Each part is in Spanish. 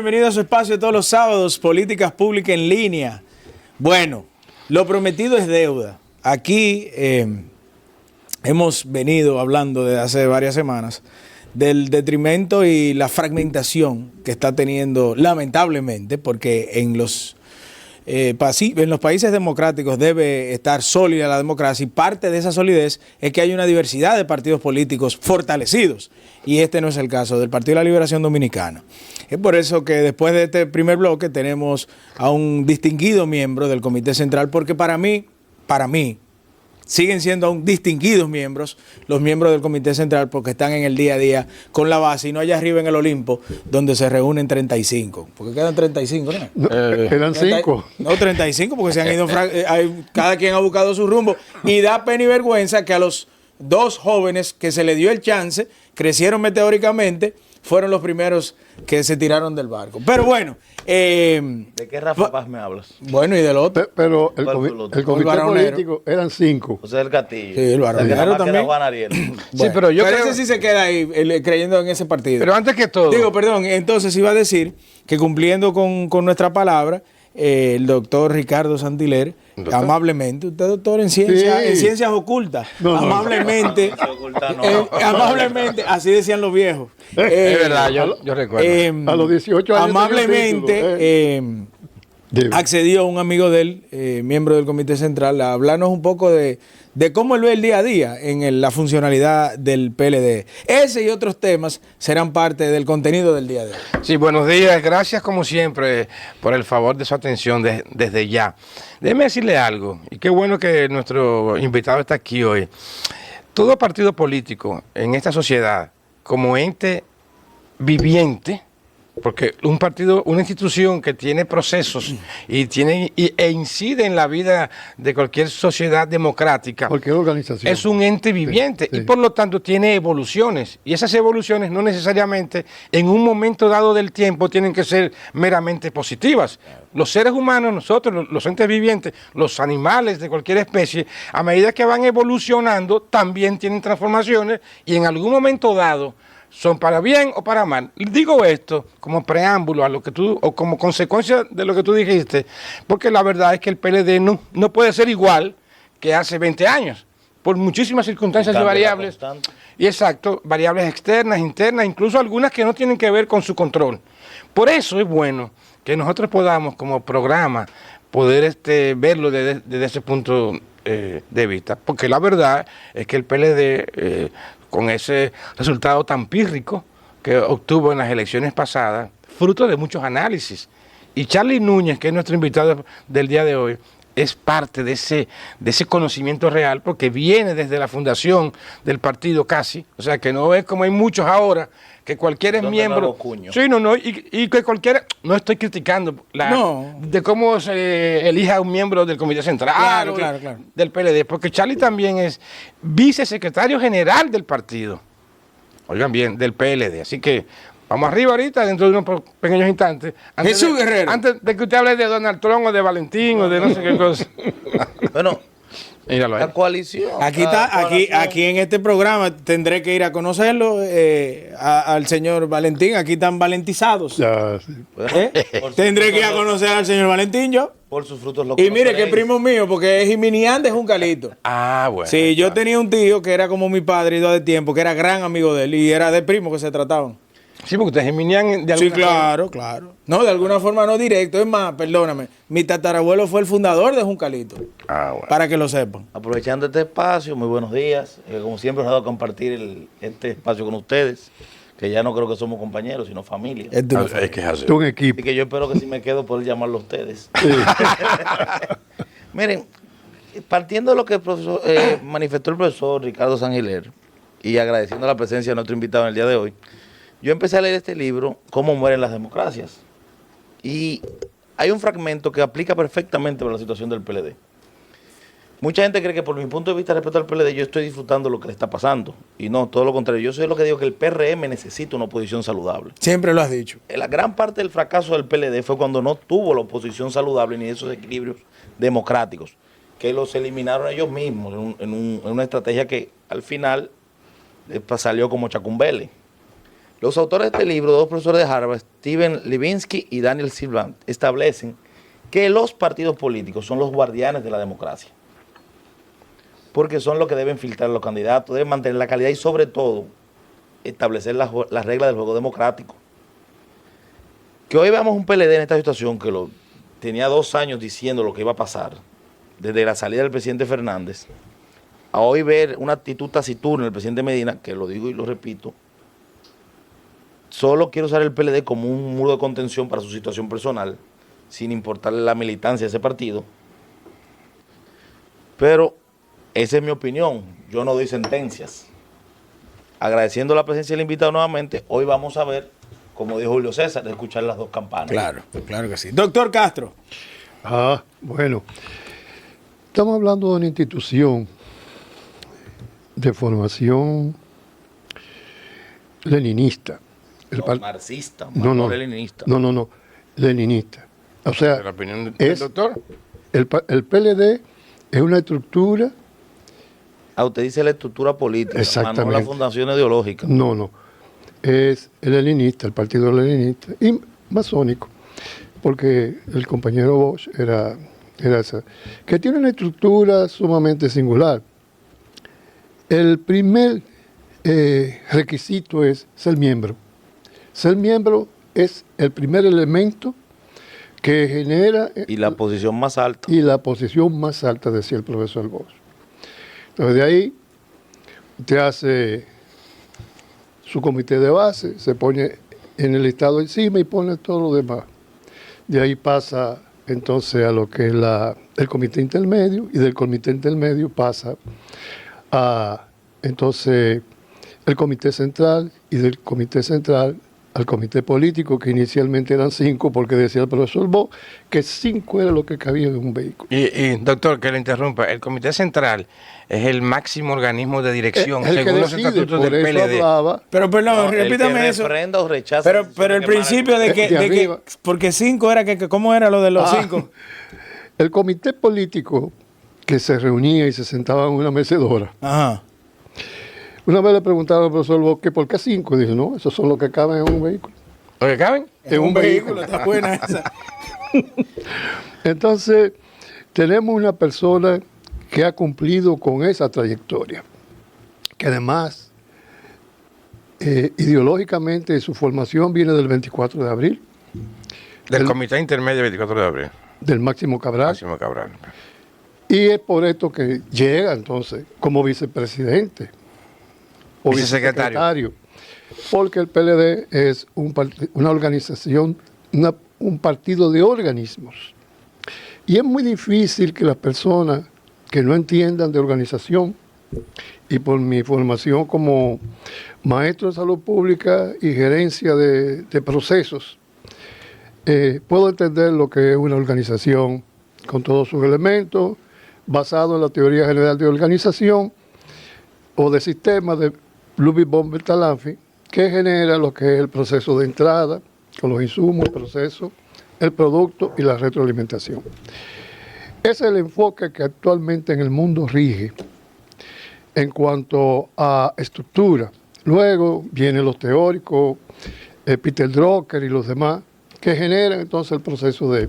bienvenido a su espacio de todos los sábados, Políticas Públicas en Línea. Bueno, lo prometido es deuda. Aquí hemos venido hablando desde hace varias semanas del detrimento y la fragmentación que está teniendo, lamentablemente, porque en los países democráticos debe estar sólida la democracia, y parte de esa solidez es que hay una diversidad de partidos políticos fortalecidos, y este no es el caso del Partido de la Liberación Dominicana. Es por eso que después de este primer bloque tenemos a un distinguido miembro del Comité Central, porque para mí, siguen siendo aún distinguidos miembros, los miembros del Comité Central, porque están en el día a día con la base y no allá arriba en el Olimpo, donde se reúnen 35. Porque quedan 35, ¿no? Eran 5. No, 35, porque se han ido, cada quien ha buscado su rumbo. Y da pena y vergüenza que a los dos jóvenes que se le dio el chance, crecieron meteóricamente, fueron los primeros que se tiraron del barco. Pero bueno. ¿De qué Rafa Paz me hablas? Bueno, y del otro. Pero el comité político eran 5. José del Castillo. Sí, el Baronero también. Juan Ariel. Bueno, sí, pero yo creo creo... ese sí se queda ahí creyendo en ese partido. Pero antes que todo... Digo, perdón, entonces iba a decir que cumpliendo con nuestra palabra, el doctor Ricardo Santiler, amablemente, usted doctor en ciencias, Sí. en ciencias ocultas, No, amablemente, amablemente, así decían los viejos. es verdad, yo recuerdo. A los 18 años. Amablemente accedió un amigo de él, miembro del Comité Central, a hablarnos un poco de cómo él ve el día a día en la funcionalidad del PLD. Ese y otros temas serán parte del contenido del día de hoy. Sí, buenos días. Gracias como siempre por el favor de su atención desde ya. Déjeme decirle algo, y qué bueno que nuestro invitado está aquí hoy. Todo partido político en esta sociedad, como ente viviente, porque un partido, una institución que tiene procesos e incide en la vida de cualquier sociedad democrática, Cualquier organización. es un ente viviente, Sí. y por lo tanto tiene evoluciones, y esas evoluciones no necesariamente en un momento dado del tiempo tienen que ser meramente positivas. Los seres humanos, nosotros, los entes vivientes, los animales de cualquier especie, a medida que van evolucionando, también tienen transformaciones, y en algún momento dado son para bien o para mal. Digo esto como preámbulo a lo que tú, o como consecuencia de lo que tú dijiste, porque la verdad es que el PLD no puede ser igual que hace 20 años, por muchísimas circunstancias y variables. Y exacto, variables externas, internas, incluso algunas que no tienen que ver con su control. Por eso es bueno que nosotros podamos, como programa, poder verlo desde ese punto de vista, porque la verdad es que el PLD, con ese resultado tan pírrico que obtuvo en las elecciones pasadas, fruto de muchos análisis. Y Charlie Núñez, que es nuestro invitado del día de hoy, es parte de ese conocimiento real, porque viene desde la fundación del partido casi, o sea que no es como hay muchos ahora, que cualquiera es miembro. Sí, y que cualquiera, no estoy criticando de cómo se elija un miembro del Comité Central, Claro. del PLD, porque Charlie también es vicesecretario general del partido, oigan bien, del PLD, así que vamos arriba ahorita, dentro de unos pequeños instantes. Jesús Guerrero. Antes de que usted hable de Donald Trump o de Valentín o de no sé qué cosa. Bueno, míralo ahí. la coalición. Aquí en este programa tendré que ir a conocerlo, al señor Valentín. Aquí están valentizados. Ya, sí. Tendré que ir a conocer al señor Valentín yo. Por sus frutos lo Y mire que conoceréis. primo mío, porque es Jiminián de Juncalito. Ah, bueno. Sí, yo tenía un tío que era como mi padre, ido de tiempo, que era gran amigo de él, y era de primo que se trataban. Sí, porque ustedes geminian de Sí, alguna claro. No, de alguna forma no directo. Es más, perdóname, mi tatarabuelo fue el fundador de Juncalito. Ah, bueno. Para que lo sepan. Aprovechando este espacio, muy buenos días. Como siempre, os he dado a compartir este espacio con ustedes, que ya no creo que somos compañeros, sino familia. Es que es así. Es un Así equipo. que yo espero que si me quedo poder llamarlo a ustedes. Sí. Miren, partiendo de lo que manifestó el profesor Ricardo Sangiler, y agradeciendo la presencia de nuestro invitado en el día de hoy, yo empecé a leer este libro, Cómo mueren las democracias. Y hay un fragmento que aplica perfectamente para la situación del PLD. Mucha gente cree que por mi punto de vista respecto al PLD yo estoy disfrutando lo que le está pasando. Y no, todo lo contrario. Yo soy lo que digo, que el PRM necesita una oposición saludable. Siempre lo has dicho. La gran parte del fracaso del PLD fue cuando no tuvo la oposición saludable ni esos equilibrios democráticos, que los eliminaron ellos mismos en una estrategia que al final salió como chacumbele. Los autores de este libro, dos profesores de Harvard, Steven Levinsky y Daniel Silvan, establecen que los partidos políticos son los guardianes de la democracia. Porque son los que deben filtrar a los candidatos, deben mantener la calidad y sobre todo establecer las reglas del juego democrático. Que hoy veamos un PLD en esta situación que tenía 2 años diciendo lo que iba a pasar, desde la salida del presidente Fernández, a hoy ver una actitud taciturna del presidente Medina, que lo digo y lo repito, solo quiere usar el PLD como un muro de contención para su situación personal, sin importarle la militancia de ese partido. Pero esa es mi opinión, yo no doy sentencias. Agradeciendo la presencia del invitado nuevamente, hoy vamos a ver, como dijo Julio César, de escuchar las dos campanas. Claro, claro que sí. Doctor Castro. Bueno, estamos hablando de una institución de formación leninista. Marxista, no, leninista. No, leninista. O sea, ¿La opinión del doctor? El PLD es una estructura. Usted dice la estructura política, Exactamente. no la fundación ideológica. No. Es el leninista, el partido leninista, y masónico, porque el compañero Bosch era esa, que tiene una estructura sumamente singular. El primer requisito es ser miembro. Ser miembro es el primer elemento que genera... Y la posición más alta. Y la posición más alta, decía el profesor Bosch. Entonces de ahí te hace su comité de base, se pone en el listado encima y pone todo lo demás. De ahí pasa entonces a lo que es el comité intermedio, y del comité intermedio pasa a entonces el comité central, y del comité central al comité político, que inicialmente eran 5, porque decía el profesor Bo que 5 era lo que cabía en un vehículo. Y doctor, que le interrumpa, el comité central es el máximo organismo de dirección, el según los estatutos del PLD. Pero perdón, repítame eso. O rechaza Pero el principio de que porque 5 era que ¿cómo era lo de los 5? El comité político que se reunía y se sentaba en una mecedora. Ajá. Una vez le preguntaron al profesor Bosque, ¿por qué 5? Dice, no, esos son los que caben en un vehículo. ¿Los que caben? En un vehículo, está buena esa. Entonces, tenemos una persona que ha cumplido con esa trayectoria, que además, ideológicamente, su formación viene del 24 de abril. Del Comité Intermedio 24 de abril. Del Máximo Cabral. Máximo Cabral. Y es por esto que llega, entonces, como vicepresidente. O vicesecretario, porque el PLD es una organización, un partido de organismos. Y es muy difícil que las personas que no entiendan de organización, y por mi formación como maestro de salud pública y gerencia de procesos, puedo entender lo que es una organización con todos sus elementos, basado en la teoría general de organización o de sistema de Ludwig von Bertalanffy, que genera lo que es el proceso de entrada, con los insumos, el proceso, el producto y la retroalimentación. Ese es el enfoque que actualmente en el mundo rige en cuanto a estructura. Luego vienen los teóricos, Peter Drucker y los demás, que generan entonces el proceso de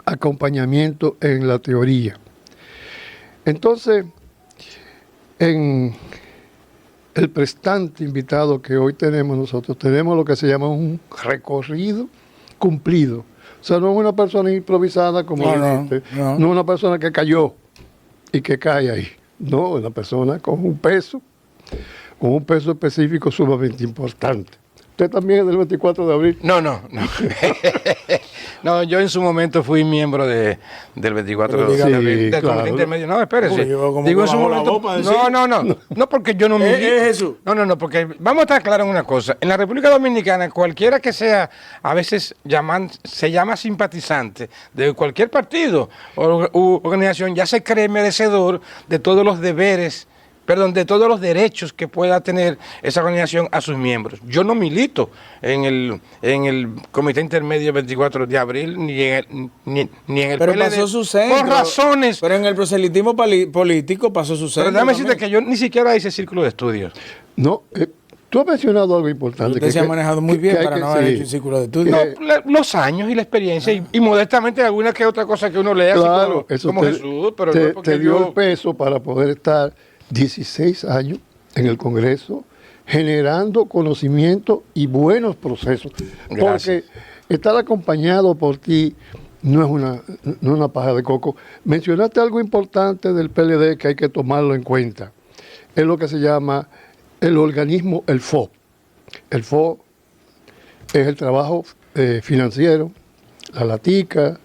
acompañamiento en la teoría. Entonces, en el prestante invitado que hoy tenemos nosotros, tenemos lo que se llama un recorrido cumplido. O sea, no es una persona improvisada como dijiste, no es una persona que cayó y que cae ahí. No, es una persona con un peso específico sumamente importante. ¿Usted también es del 24 de abril? No. No, yo en su momento fui miembro del 24 de abril, del Comité Intermedio. No, espérese. Digo en su momento. No, porque yo no me. Jesús. No, porque vamos a estar claros en una cosa. En la República Dominicana, cualquiera que sea, a veces se llama simpatizante de cualquier partido o organización, ya se cree merecedor de todos los deberes, de todos los derechos que pueda tener esa organización a sus miembros. Yo no milito en el Comité Intermedio 24 de abril, ni en el pero PLD, pasó su centro. por razones. Pero en el proselitismo político pasó su centro. Pero déjame decirte que yo ni siquiera hice círculo de estudios. No, Tú has mencionado algo importante. Usted se ha manejado muy bien para no haber hecho un círculo de estudio. Los años y la experiencia y modestamente alguna que otra cosa que uno lea, claro, así como Jesús, pero te dio el peso para poder estar 16 años en el Congreso generando conocimiento y buenos procesos. Gracias. Porque estar acompañado por ti no es una paja de coco. Mencionaste algo importante del PLD que hay que tomarlo en cuenta. Es lo que se llama el organismo, el FO. El FO es el trabajo financiero, la latica,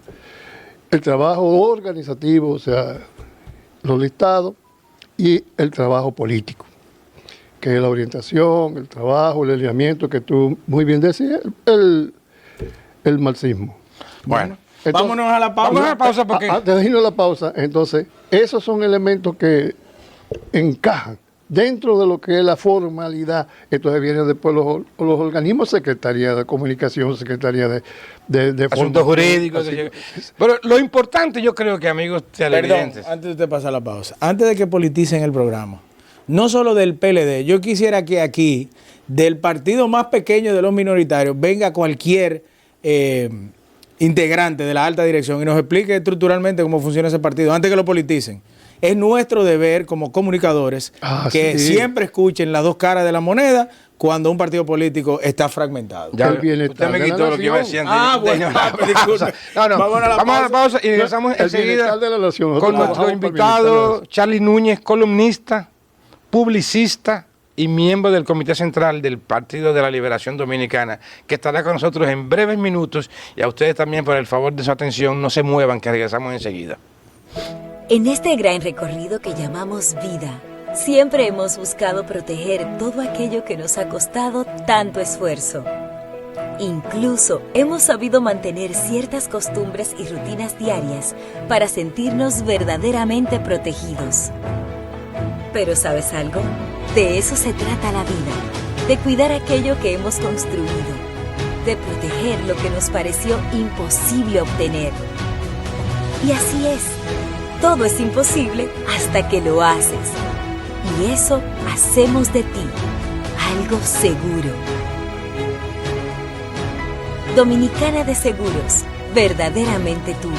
el trabajo organizativo, o sea, los listados, y el trabajo político, que es la orientación, el trabajo, el alineamiento que tú muy bien decías, el marxismo. Bueno, entonces, vámonos a la pausa. Vamos a la pausa porque... Antes de irnos a la pausa, entonces, esos son elementos que encajan dentro de lo que es la formalidad. Entonces vienen después los organismos, Secretaría de Comunicación, Secretaría de Asuntos jurídicos. Pero lo importante, yo creo que, amigos televidentes... Perdón, antes de usted pasar la pausa, antes de que politicen el programa, no solo del PLD, yo quisiera que aquí, del partido más pequeño de los minoritarios, venga cualquier integrante de la alta dirección y nos explique estructuralmente cómo funciona ese partido, antes que lo politicen. Es nuestro deber como comunicadores que siempre escuchen las dos caras de la moneda cuando un partido político está fragmentado. Ya, usted me quitó lo que iba a decir antes. Bueno, Vamos a la pausa y regresamos enseguida con nuestro invitado Charlie Núñez, columnista, publicista y miembro del Comité Central del Partido de la Liberación Dominicana, que estará con nosotros en breves minutos. Y a ustedes también, por el favor de su atención, no se muevan, que regresamos enseguida. En este gran recorrido que llamamos vida, siempre hemos buscado proteger todo aquello que nos ha costado tanto esfuerzo. Incluso hemos sabido mantener ciertas costumbres y rutinas diarias para sentirnos verdaderamente protegidos. Pero ¿sabes algo? De eso se trata la vida, de cuidar aquello que hemos construido, de proteger lo que nos pareció imposible obtener. Y así es. Todo es imposible hasta que lo haces. Y eso hacemos de ti, algo seguro. Dominicana de Seguros, verdaderamente tuya.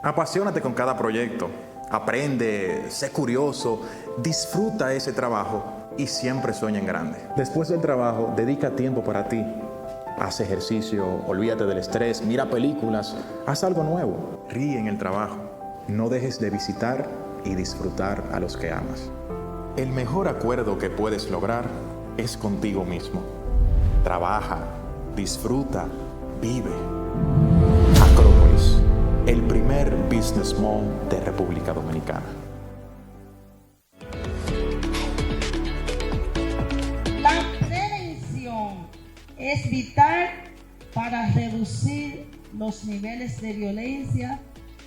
Apasionate con cada proyecto. Aprende, sé curioso, disfruta ese trabajo y siempre sueña en grande. Después del trabajo, dedica tiempo para ti. Haz ejercicio, olvídate del estrés, mira películas, haz algo nuevo. Ríe en el trabajo. No dejes de visitar y disfrutar a los que amas. El mejor acuerdo que puedes lograr es contigo mismo. Trabaja, disfruta, vive. Acrópolis, el primer business mall de República Dominicana. La prevención es vital para reducir los niveles de violencia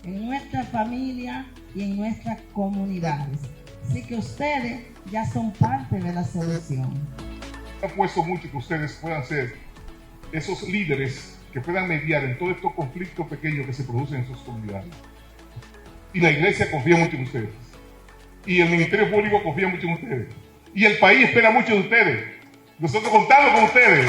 en nuestra familia y en nuestras comunidades. Así que ustedes ya son parte de la solución. Apuesto mucho que ustedes puedan ser esos líderes que puedan mediar en todos estos conflictos pequeños que se producen en sus comunidades. Y la iglesia confía mucho en ustedes. Y el Ministerio Público confía mucho en ustedes. Y el país espera mucho de ustedes. Nosotros contamos con ustedes.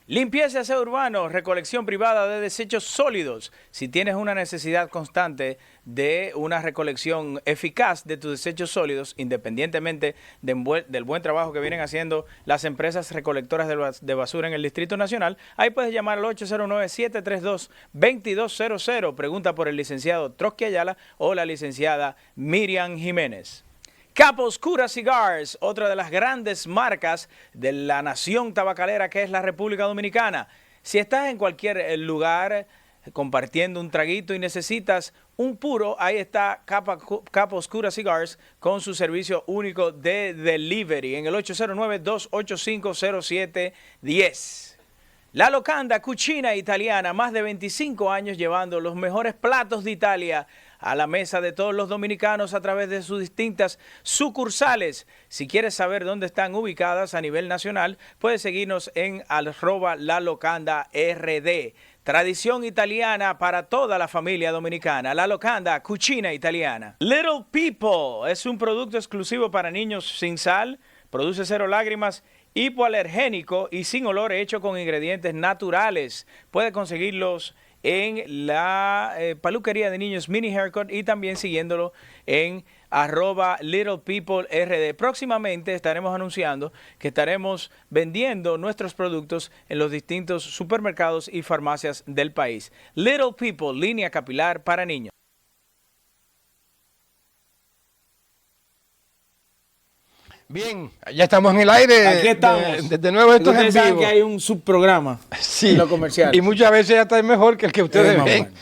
Limpieza y aseo urbano, recolección privada de desechos sólidos. Si tienes una necesidad constante de una recolección eficaz de tus desechos sólidos, independientemente del buen trabajo que vienen haciendo las empresas recolectoras de basura en el Distrito Nacional, ahí puedes llamar al 809-732-2200. Pregunta por el licenciado Trotsky Ayala o la licenciada Miriam Jiménez. Capa Oscura Cigars, otra de las grandes marcas de la nación tabacalera que es la República Dominicana. Si estás en cualquier lugar compartiendo un traguito y necesitas un puro, ahí está Capa Oscura Cigars con su servicio único de delivery en el 809-285-0710. La Locanda, cucina italiana, más de 25 años llevando los mejores platos de Italia a la mesa de todos los dominicanos a través de sus distintas sucursales. Si quieres saber dónde están ubicadas a nivel nacional, puedes seguirnos en @LaLocandaRD. Tradición italiana para toda la familia dominicana. La Locanda, cucina italiana. Little People es un producto exclusivo para niños sin sal, produce 0 lágrimas, hipoalergénico y sin olor, hecho con ingredientes naturales. Puede conseguirlos en la peluquería de niños Mini Haircut y también siguiéndolo en @LittlePeopleRD. Próximamente estaremos anunciando que estaremos vendiendo nuestros productos en los distintos supermercados y farmacias del país. Little People, línea capilar para niños. Bien, ya estamos en el aire. Aquí estamos. De nuevo esto es en Ustedes saben vivo. que hay un subprograma en lo comercial. Y muchas veces ya está mejor que el que ustedes ven. Bueno.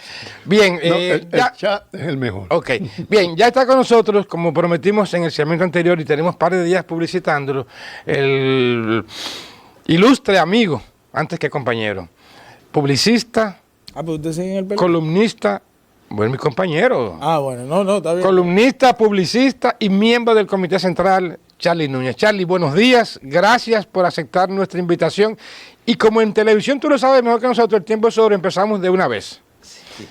Bien, No, el chat es el mejor. Ok, bien, ya está con nosotros, como prometimos en el segmento anterior y tenemos un par de días publicitándolo, el ilustre amigo, antes que compañero, publicista, Pues usted sigue en el pelo. columnista, bueno, mi compañero, Bueno, no, está bien. columnista, publicista y miembro del Comité Central, Charlie Núñez. Charlie, buenos días, gracias por aceptar nuestra invitación. Y como en televisión tú lo sabes mejor que nosotros, el tiempo es sobre, empezamos de una vez.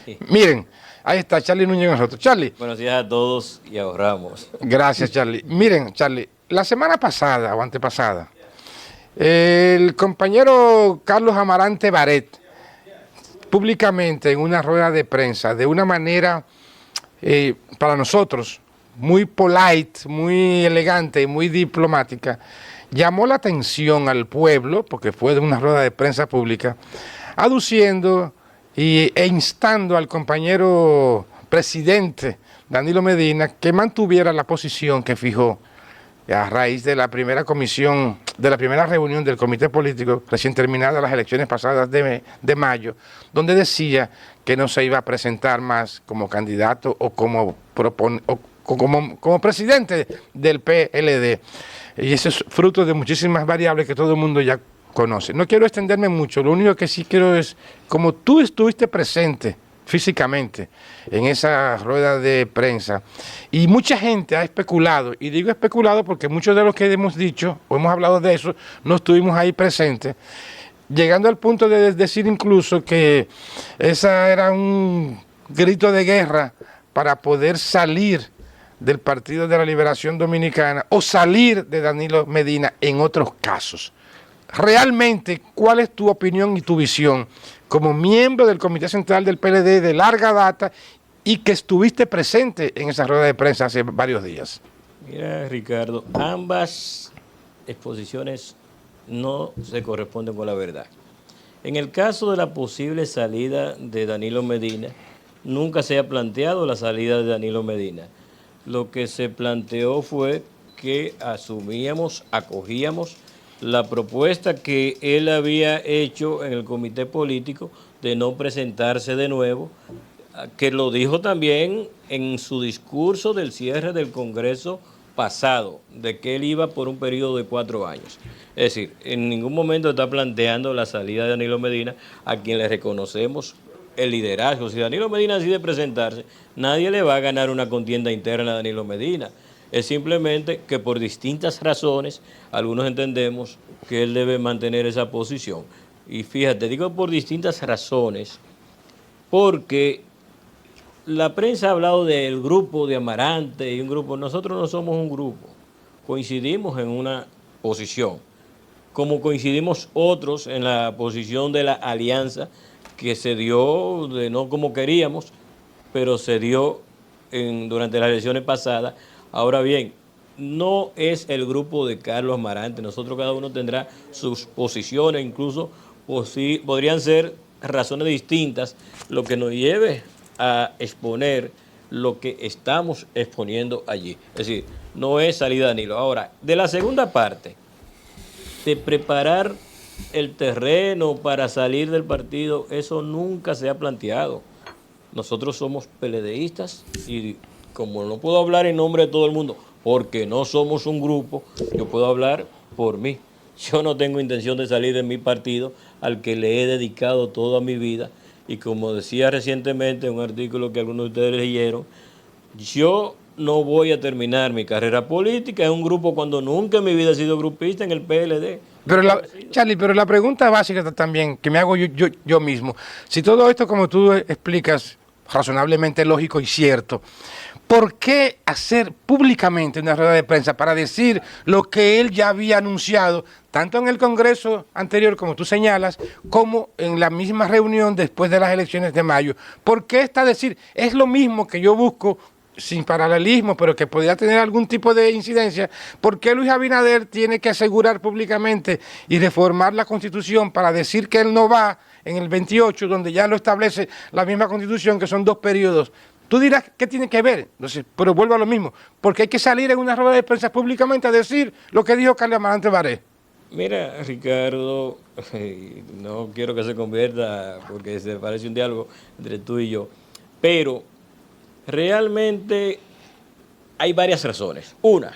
Sí. Miren, ahí está Charlie Núñez con nosotros. Charlie. Buenos días a todos y ahorramos. Gracias, Charlie. Miren, Charlie, la semana pasada o antepasada, el compañero Carlos Amarante Baret, públicamente en una rueda de prensa, de una manera, para nosotros, muy polite, muy elegante, muy diplomática, llamó la atención al pueblo, porque fue de una rueda de prensa pública, aduciendo e instando al compañero presidente Danilo Medina que mantuviera la posición que fijó a raíz de la primera comisión, de la primera reunión del comité político recién terminadas las elecciones pasadas de mayo, donde decía que no se iba a presentar más como candidato o como presidente del PLD. Y eso es fruto de muchísimas variables que todo el mundo ya conoce. No quiero extenderme mucho, lo único que sí quiero es, como tú estuviste presente físicamente en esa rueda de prensa, y mucha gente ha especulado, y digo especulado porque muchos de los que hemos dicho o hemos hablado de eso no estuvimos ahí presentes, llegando al punto de decir incluso que esa era un grito de guerra para poder salir del Partido de la Liberación Dominicana o salir de Danilo Medina en otros casos. Realmente, ¿cuál es tu opinión y tu visión como miembro del Comité Central del PLD de larga data y que estuviste presente en esa rueda de prensa hace varios días? Mira, Ricardo, ambas exposiciones no se corresponden con la verdad. En el caso de la posible salida de Danilo Medina, nunca se ha planteado la salida de Danilo Medina. Lo que se planteó fue que acogíamos la propuesta que él había hecho en el comité político de no presentarse de nuevo, que lo dijo también en su discurso del cierre del Congreso pasado, de que él iba por un periodo de 4 años. Es decir, en ningún momento está planteando la salida de Danilo Medina, a quien le reconocemos el liderazgo. Si Danilo Medina decide presentarse, nadie le va a ganar una contienda interna a Danilo Medina. Es simplemente que por distintas razones, algunos entendemos que él debe mantener esa posición. Y fíjate, digo por distintas razones, porque la prensa ha hablado del grupo de Amarante y un grupo. Nosotros no somos un grupo, coincidimos en una posición, como coincidimos otros en la posición de la alianza que se dio, no como queríamos, pero se dio durante las elecciones pasadas. Ahora bien, no es el grupo de Carlos Amarante. Nosotros cada uno tendrá sus posiciones, incluso podrían ser razones distintas, lo que nos lleve a exponer lo que estamos exponiendo allí. Es decir, no es salida de Danilo. Ahora, de la segunda parte, de preparar el terreno para salir del partido, eso nunca se ha planteado. Nosotros somos PLDistas y como no puedo hablar en nombre de todo el mundo, porque no somos un grupo, yo puedo hablar por mí. Yo no tengo intención de salir de mi partido, al que le he dedicado toda mi vida, Y como decía recientemente en un artículo que algunos de ustedes leyeron, yo no voy a terminar mi carrera política en un grupo cuando nunca en mi vida he sido grupista en el PLD. Pero Charlie, pero la pregunta básica también que me hago yo mismo, si todo esto como tú explicas, razonablemente lógico y cierto, ¿por qué hacer públicamente una rueda de prensa para decir lo que él ya había anunciado, tanto en el Congreso anterior, como tú señalas, como en la misma reunión después de las elecciones de mayo? ¿Por qué está decir, es lo mismo que yo busco, sin paralelismo, pero que podría tener algún tipo de incidencia? ¿Por qué Luis Abinader tiene que asegurar públicamente y reformar la Constitución para decir que él no va en el 28, donde ya lo establece la misma Constitución, que son 2 periodos? Tú dirás, ¿qué tiene que ver? Entonces, pero vuelvo a lo mismo, porque hay que salir en una rueda de prensa públicamente a decir lo que dijo Carlos Amarante Baré. Mira, Ricardo, no quiero que se convierta, porque se parece un diálogo entre tú y yo, pero realmente hay varias razones. Una,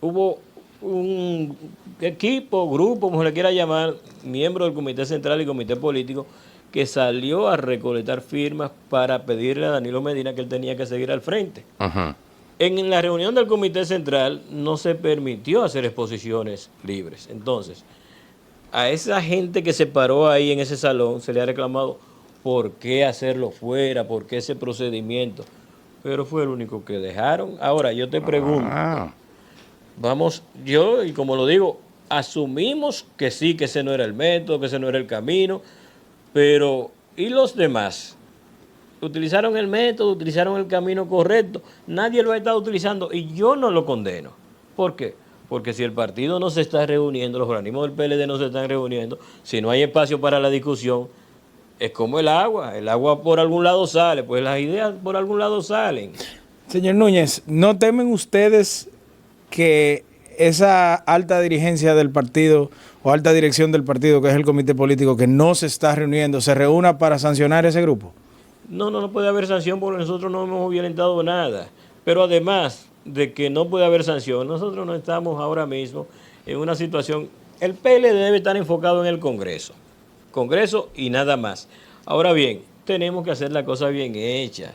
hubo un equipo, grupo, como se le quiera llamar, miembro del Comité Central y Comité Político, que salió a recolectar firmas para pedirle a Danilo Medina que él tenía que seguir al frente. Ajá. En la reunión del Comité Central no se permitió hacer exposiciones libres. Entonces, a esa gente que se paró ahí en ese salón se le ha reclamado por qué hacerlo fuera, por qué ese procedimiento. Pero fue el único que dejaron. Ahora, yo te pregunto, vamos, yo, y como lo digo, asumimos que sí, que ese no era el método, que ese no era el camino, pero ¿y los demás? Utilizaron el método, utilizaron el camino correcto, nadie lo ha estado utilizando y yo no lo condeno. ¿Por qué? Porque si el partido no se está reuniendo, los organismos del PLD no se están reuniendo, si no hay espacio para la discusión, es como el agua por algún lado sale, pues las ideas por algún lado salen. Señor Núñez, ¿no temen ustedes que esa alta dirigencia del partido o alta dirección del partido, que es el comité político, que no se está reuniendo, se reúna para sancionar ese grupo? No puede haber sanción porque nosotros no hemos violentado nada. Pero además de que no puede haber sanción, nosotros no estamos ahora mismo en una situación. El PLD debe estar enfocado en el Congreso y nada más. Ahora bien, tenemos que hacer la cosa bien hecha.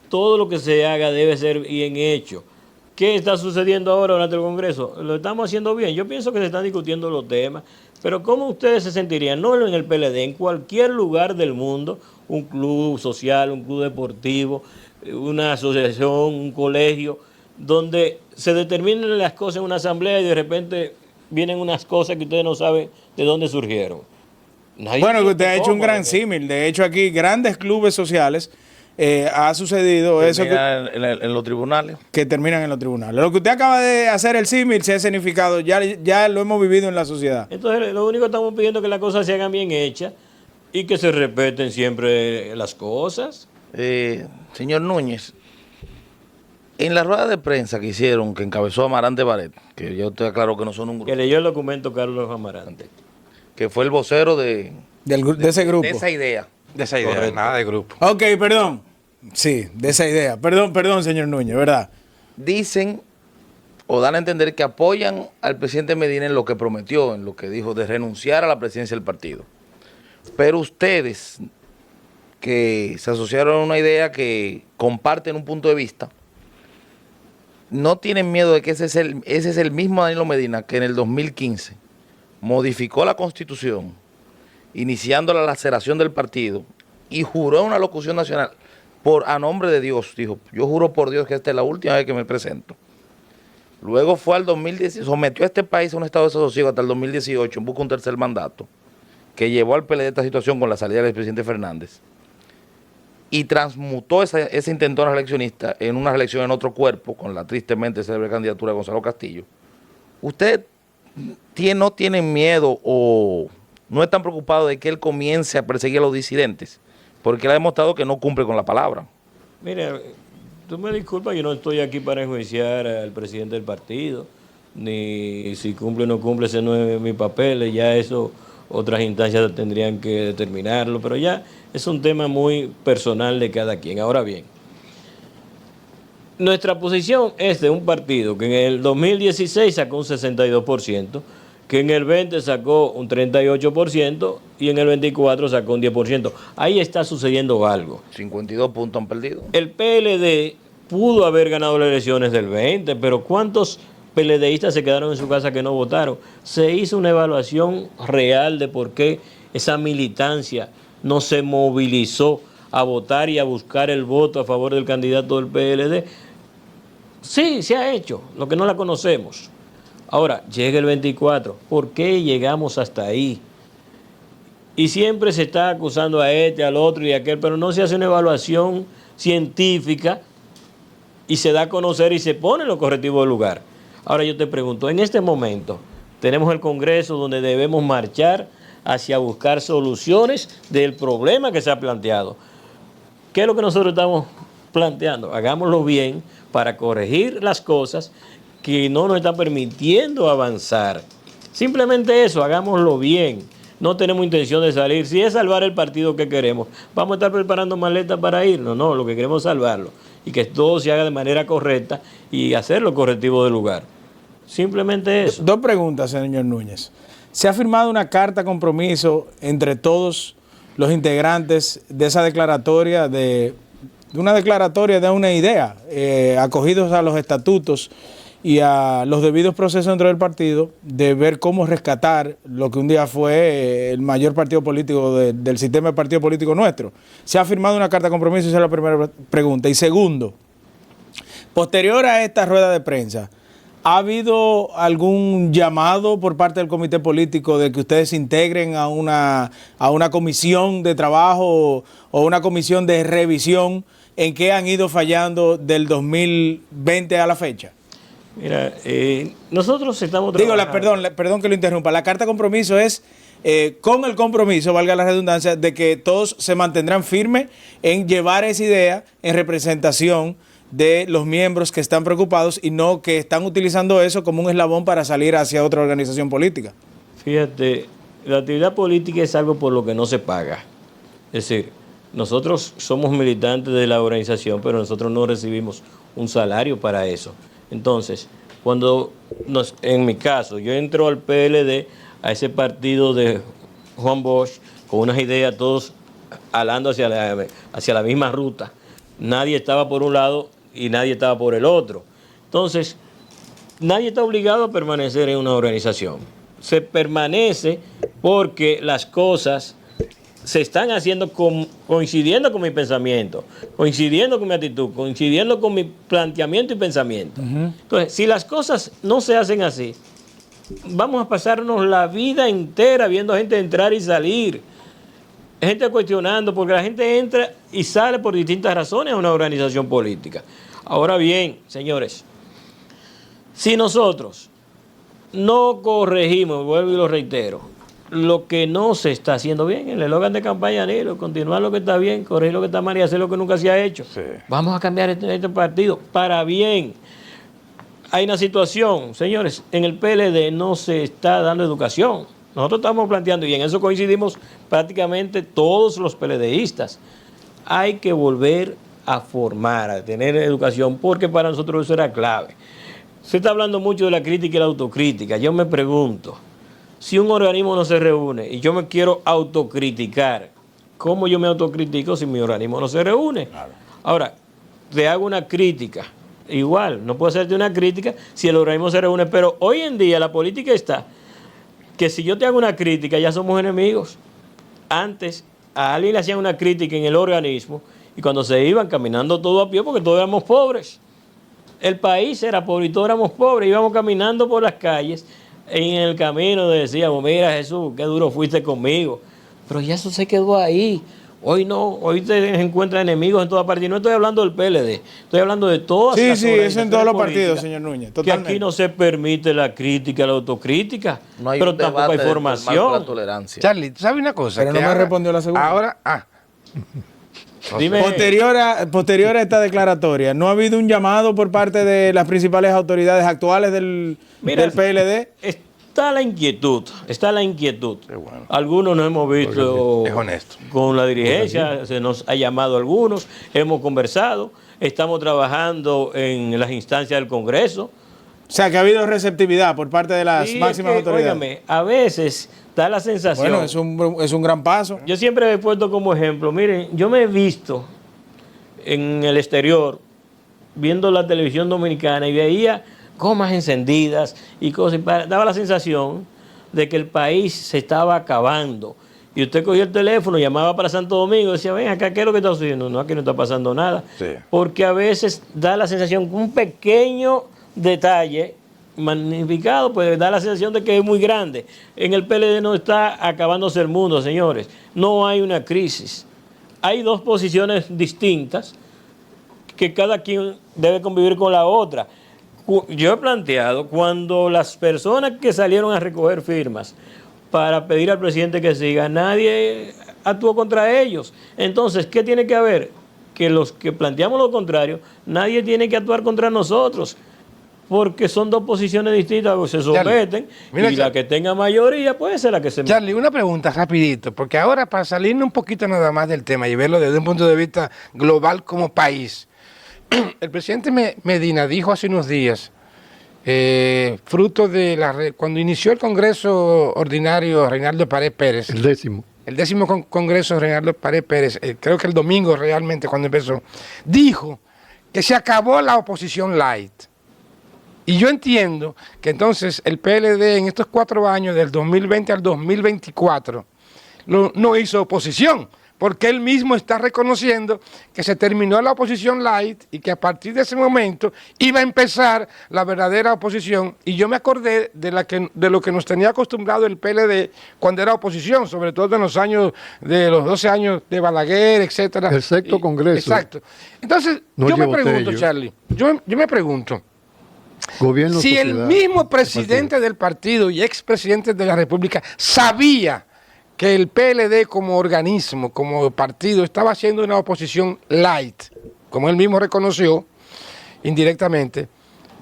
Todo lo que se haga debe ser bien hecho. ¿Qué está sucediendo ahora durante el Congreso? Lo estamos haciendo bien. Yo pienso que se están discutiendo los temas, pero ¿cómo ustedes se sentirían? No en el PLD, en cualquier lugar del mundo, un club social, un club deportivo, una asociación, un colegio, donde se determinen las cosas en una asamblea y de repente vienen unas cosas que ustedes no saben de dónde surgieron. Bueno, que usted ha hecho un gran símil. De hecho, aquí grandes clubes sociales ha sucedido eso en los tribunales. Que terminan en los tribunales. Lo que usted acaba de hacer el símil se ha escenificado, ya lo hemos vivido en la sociedad. Entonces, lo único que estamos pidiendo es que las cosas se hagan bien hechas y que se respeten siempre las cosas. Señor Núñez, en la rueda de prensa que hicieron, que encabezó Amarante Baré, que yo te aclaro que no son un grupo. Que leyó el documento Carlos Amarante. Que fue el vocero de ese grupo. De esa idea. De esa idea, correcto. Nada de grupo. Ok, perdón. Sí, de esa idea. Perdón, señor Núñez, ¿verdad? Dicen o dan a entender que apoyan al presidente Medina en lo que prometió, en lo que dijo de renunciar a la presidencia del partido. Pero ustedes, que se asociaron a una idea que comparten un punto de vista, no tienen miedo de que ese es el mismo Danilo Medina que en el 2015 modificó la Constitución, iniciando la laceración del partido, y juró en una locución nacional a nombre de Dios. Dijo, yo juro por Dios que esta es la última vez que me presento. Luego fue al 2018, sometió a este país a un estado de desasosiego hasta el 2018 en busca de un tercer mandato, que llevó al PLD esta situación con la salida del presidente Fernández, y transmutó esa intentona eleccionista en una elección en otro cuerpo, con la tristemente célebre candidatura de Gonzalo Castillo. ¿Usted no tienen miedo o no están preocupados de que él comience a perseguir a los disidentes? Porque él ha demostrado que no cumple con la palabra. Mira, tú me disculpas, yo no estoy aquí para enjuiciar al presidente del partido, ni si cumple o no cumple, ese no es mi papel, ya eso otras instancias tendrían que determinarlo, pero ya es un tema muy personal de cada quien. Ahora bien, nuestra posición es de un partido que en el 2016 sacó un 62%, que en el 20 sacó un 38% y en el 24 sacó un 10%. Ahí está sucediendo algo. 52 puntos han perdido. El PLD pudo haber ganado las elecciones del 20, pero ¿cuántos PLDistas se quedaron en su casa que no votaron? Se hizo una evaluación real de por qué esa militancia no se movilizó a votar y a buscar el voto a favor del candidato del PLD. Sí, se ha hecho, lo que no la conocemos. Ahora, llega el 24, ¿por qué llegamos hasta ahí? Y siempre se está acusando a este, al otro y a aquel, pero no se hace una evaluación científica y se da a conocer y se pone en los correctivos del lugar. Ahora yo te pregunto, en este momento tenemos el Congreso donde debemos marchar hacia buscar soluciones del problema que se ha planteado. ¿Qué es lo que nosotros estamos planteando? Hagámoslo bien para corregir las cosas que no nos están permitiendo avanzar. Simplemente eso, hagámoslo bien. No tenemos intención de salir. Si es salvar el partido que queremos, vamos a estar preparando maletas para irnos. No, lo que queremos es salvarlo. Y que todo se haga de manera correcta y hacerlo correctivo del lugar. Simplemente eso. Dos preguntas, señor Núñez. ¿Se ha firmado una carta compromiso entre todos los integrantes de esa declaratoria, de una idea, acogidos a los estatutos y a los debidos procesos dentro del partido, de ver cómo rescatar lo que un día fue el mayor partido político del sistema de partido político nuestro? ¿Se ha firmado una carta de compromiso? Esa es la primera pregunta. Y segundo, posterior a esta rueda de prensa, ¿ha habido algún llamado por parte del comité político de que ustedes se integren a una comisión de trabajo o una comisión de revisión en qué han ido fallando del 2020 a la fecha? Mira, nosotros estamos trabajando. Perdón que lo interrumpa. La carta de compromiso es con el compromiso, valga la redundancia, de que todos se mantendrán firmes en llevar esa idea en representación de los miembros que están preocupados y no que están utilizando eso como un eslabón para salir hacia otra organización política. Fíjate, la actividad política es algo por lo que no se paga. Es decir, nosotros somos militantes de la organización, pero nosotros no recibimos un salario para eso. Entonces, en mi caso, yo entro al PLD, a ese partido de Juan Bosch, con unas ideas todos alando hacia la misma ruta. Nadie estaba por un lado y nadie estaba por el otro. Entonces, nadie está obligado a permanecer en una organización. Se permanece porque las cosas se están haciendo coincidiendo con mi pensamiento, coincidiendo con mi actitud, coincidiendo con mi planteamiento y pensamiento. Entonces, si las cosas no se hacen así, vamos a pasarnos la vida entera viendo gente entrar y salir, gente cuestionando, porque la gente entra y sale por distintas razones a una organización política. Ahora bien, señores, si nosotros no corregimos, vuelvo y lo reitero, lo que no se está haciendo bien, el eslogan de campaña Danilo, continuar lo que está bien, corregir lo que está mal y hacer lo que nunca se ha hecho. Sí. Vamos a cambiar este partido para bien. Hay una situación, señores, en el PLD no se está dando educación. Nosotros estamos planteando, y en eso coincidimos prácticamente todos los PLDistas, hay que volver a formar, a tener educación, porque para nosotros eso era clave. Se está hablando mucho de la crítica y la autocrítica. Yo me pregunto, si un organismo no se reúne y yo me quiero autocriticar, ¿cómo yo me autocritico si mi organismo no se reúne? Claro. Ahora, te hago una crítica. Igual, no puedo hacerte una crítica si el organismo se reúne, pero hoy en día la política está que si yo te hago una crítica ya somos enemigos. Antes a alguien le hacían una crítica en el organismo y cuando se iban caminando todo a pie porque todos éramos pobres. El país era pobre y todos éramos pobres, íbamos caminando por las calles. En el camino decíamos, mira Jesús, qué duro fuiste conmigo. Pero ya eso se quedó ahí. Hoy no, hoy te encuentras enemigos en todas partes. Y no estoy hablando del PLD, estoy hablando de todas las Sí, eso en todos los partidos, señor Núñez. Totalmente. Que aquí no se permite la crítica, la autocrítica, no hay pero tampoco hay formación. La tolerancia. Charlie, ¿sabe una cosa? Pero no me respondió la segunda. Ahora, Dime. Posterior a esta declaratoria, ¿no ha habido un llamado por parte de las principales autoridades actuales del PLD? Está la inquietud. Bueno. Algunos nos hemos visto con la dirigencia, se nos ha llamado a algunos, hemos conversado, estamos trabajando en las instancias del Congreso O sea, que ha habido receptividad por parte de las máximas autoridades. Óigame, a veces da la sensación... Bueno, es un gran paso. Yo siempre he puesto como ejemplo, miren, yo me he visto en el exterior viendo la televisión dominicana y veía gomas encendidas y cosas, daba la sensación de que el país se estaba acabando. Y usted cogía el teléfono, llamaba para Santo Domingo y decía, ven acá, ¿qué es lo que está sucediendo? No, aquí no está pasando nada. Sí. Porque a veces da la sensación que un pequeño detalle magnificado, pues da la sensación de que es muy grande. En el PLD no está acabándose el mundo, señores. No hay una crisis. Hay dos posiciones distintas que cada quien debe convivir con la otra. Yo he planteado, cuando las personas que salieron a recoger firmas para pedir al presidente que siga, nadie actuó contra ellos. Entonces, ¿qué tiene que haber? Que los que planteamos lo contrario, nadie tiene que actuar contra nosotros, porque son dos posiciones distintas, se someten, y la que tenga mayoría puede ser la que se... Charlie, una pregunta rapidito, porque ahora para salirnos un poquito nada más del tema y verlo desde un punto de vista global como país, el presidente Medina dijo hace unos días, fruto de cuando inició el Congreso Ordinario Reinaldo Pared Pérez. El décimo Congreso Reinaldo Pared Pérez, creo que el domingo realmente cuando empezó, dijo que se acabó la oposición light. Y yo entiendo que entonces el PLD en estos 4 años, del 2020 al 2024, no hizo oposición, porque él mismo está reconociendo que se terminó la oposición light y que a partir de ese momento iba a empezar la verdadera oposición. Y yo me acordé de lo que nos tenía acostumbrado el PLD cuando era oposición, sobre todo en los años de los 12 años de Balaguer, etcétera. El sexto Congreso. Exacto. Entonces, yo me pregunto, Charlie, yo me pregunto, Gobierno, si el mismo presidente del partido y expresidente de la República sabía que el PLD como organismo, como partido, estaba haciendo una oposición light, como él mismo reconoció indirectamente,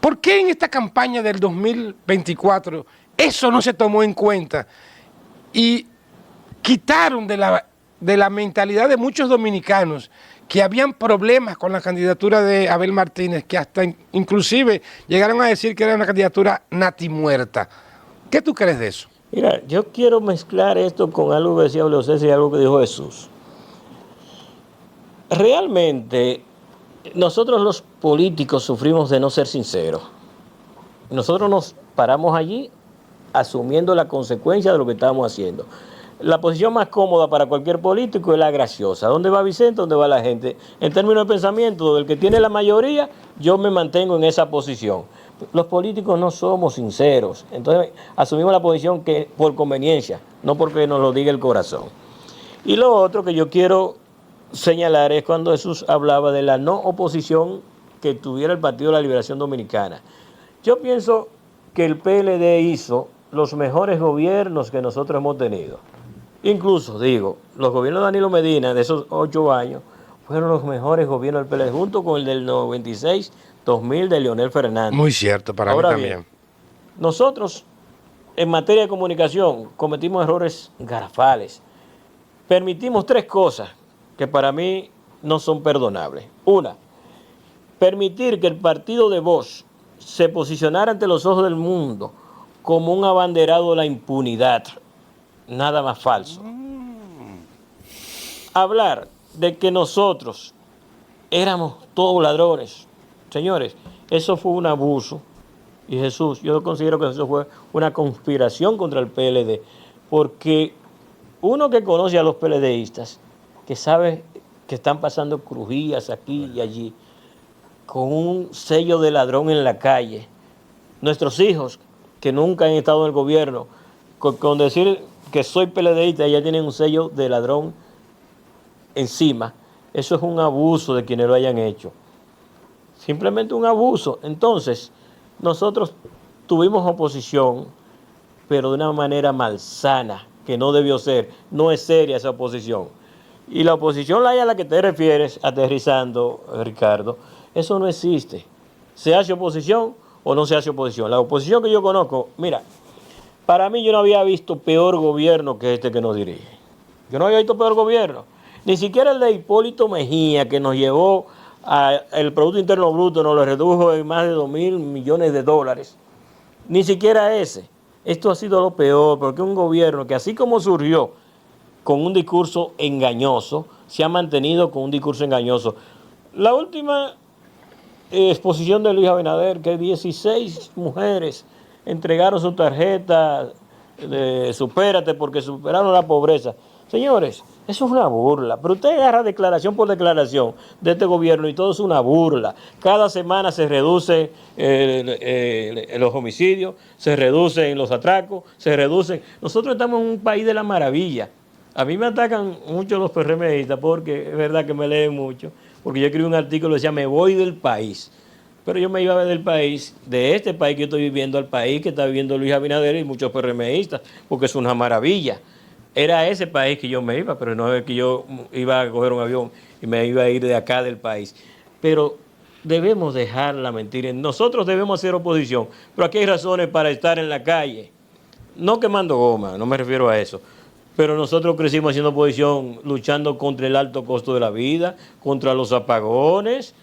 ¿por qué en esta campaña del 2024 eso no se tomó en cuenta y quitaron de la mentalidad de muchos dominicanos que habían problemas con la candidatura de Abel Martínez, que hasta inclusive llegaron a decir que era una candidatura natimuerta? ¿Qué tú crees de eso? Mira, yo quiero mezclar esto con algo que decía Julio César y algo que dijo Jesús. Realmente, nosotros los políticos sufrimos de no ser sinceros. Nosotros nos paramos allí asumiendo la consecuencia de lo que estamos haciendo. La posición más cómoda para cualquier político es la graciosa. ¿Dónde va Vicente? ¿Dónde va la gente? En términos de pensamiento, del que tiene la mayoría, yo me mantengo en esa posición. Los políticos no somos sinceros, entonces asumimos la posición que por conveniencia, no porque nos lo diga el corazón. Y lo otro que yo quiero señalar es cuando Jesús hablaba de la no oposición que tuviera el Partido de la Liberación Dominicana. Yo pienso que el PLD hizo los mejores gobiernos que nosotros hemos tenido. Incluso, digo, los gobiernos de Danilo Medina de esos 8 años fueron los mejores gobiernos del PLD, junto con el del 96-2000 de Leonel Fernández. Muy cierto, para Ahora mí también. Bien, nosotros, en materia de comunicación, cometimos errores garrafales. Permitimos 3 cosas que para mí no son perdonables. Una, permitir que el partido de Bosch se posicionara ante los ojos del mundo como un abanderado de la impunidad. Nada más falso. Hablar de que nosotros éramos todos ladrones. Señores, eso fue un abuso. Y Jesús, yo considero que eso fue una conspiración contra el PLD. Porque uno que conoce a los PLDistas, que sabe que están pasando crujías aquí y allí, con un sello de ladrón en la calle. Nuestros hijos, que nunca han estado en el gobierno, con decir que soy PLDista, ya tienen un sello de ladrón encima. Eso es un abuso de quienes lo hayan hecho. Simplemente un abuso. Entonces, nosotros tuvimos oposición, pero de una manera malsana, que no debió ser. No es seria esa oposición. Y la oposición a la que te refieres, aterrizando, Ricardo, eso no existe. ¿Se hace oposición o no se hace oposición? La oposición que yo conozco, mira, para mí yo no había visto peor gobierno que este que nos dirige. Yo no había visto peor gobierno. Ni siquiera el de Hipólito Mejía, que nos llevó el Producto Interno Bruto nos lo redujo en más de 2.000 millones de dólares. Ni siquiera ese. Esto ha sido lo peor, porque un gobierno que así como surgió con un discurso engañoso, se ha mantenido con un discurso engañoso. La última exposición de Luis Abinader, que 16 mujeres entregaron su tarjeta de supérate porque superaron la pobreza. Señores, eso es una burla, pero usted agarra declaración por declaración de este gobierno y todo es una burla. Cada semana se reduce los homicidios, se reducen los atracos, se reducen. Nosotros estamos en un país de la maravilla. A mí me atacan mucho los PRMistas porque es verdad que me leen mucho, porque yo escribí un artículo que decía me voy del país. Pero yo me iba del país, de este país que estoy viviendo, al país que está viviendo Luis Abinader y muchos PRMistas, porque es una maravilla. Era a ese país que yo me iba, pero no es que yo iba a coger un avión y me iba a ir de acá del país. Pero debemos dejar la mentira. Nosotros debemos hacer oposición, pero aquí hay razones para estar en la calle. No quemando goma, no me refiero a eso. Pero nosotros crecimos haciendo oposición, luchando contra el alto costo de la vida, contra los apagones.